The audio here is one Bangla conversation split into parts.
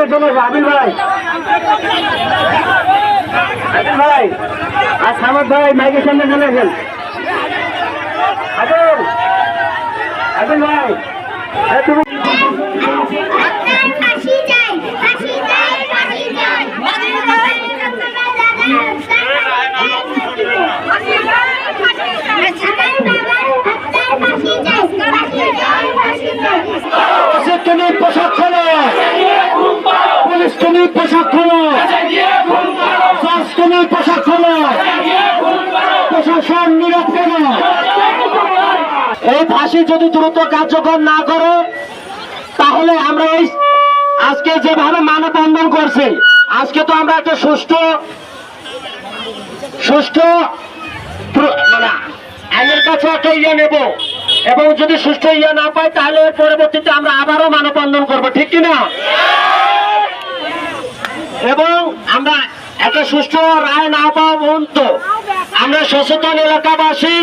সামনে চলে আসবে আবির ভাই, আবির ভাই আর সামত ভাই মাইকের সামনে চলে আসেন। আবির, আবির ভাই তুমি পোশাক খোলো, পুলিশ তুমি পোশাক খোলো, তুমি পোশাক খোলো, প্রশাসন নীরব কেন? এই ফাঁসি যদি দ্রুত কার্যকর না করে তাহলে আমরা এই আজকে যেভাবে মানববন্ধন করছি, আজকে তো আমরা একটা সুষ্ঠু আইনের কাছে একটা ইয়ে নেব, এবং যদি সুষ্ঠু ইয়ে না পাই তাহলে পরবর্তীতে আমরা আবারও মানববন্ধন করবো, ঠিক কিনা? এবং আমরা একটা সুষ্ঠু রায় না পাওয়া পর্যন্ত আমরা সচেতন এলাকাবাসী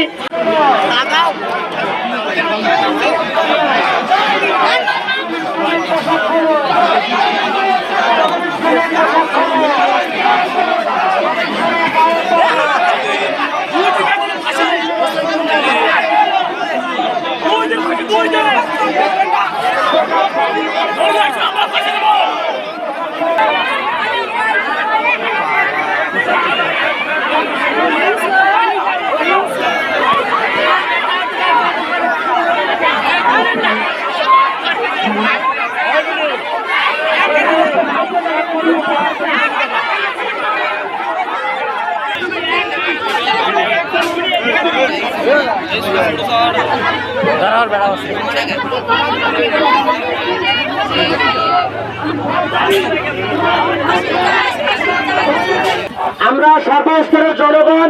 আমরা সর্বস্তরের জনগণ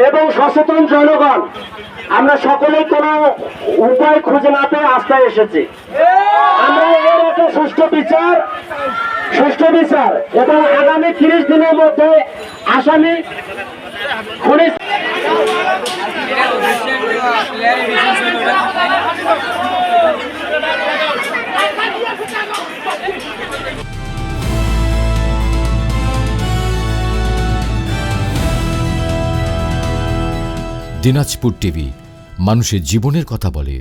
এবং সচেতন জনগণ আমরা সকলেই কোনো উপায় খুঁজে না পেয়ে আস্থায় এসেছি। আমরা এর একটা সুষ্ঠু বিচার এবং আগামী 30 দিনের মধ্যে আসামি খুনি দিনাজপুর টিভি, মানুষের জীবনের কথা বলে।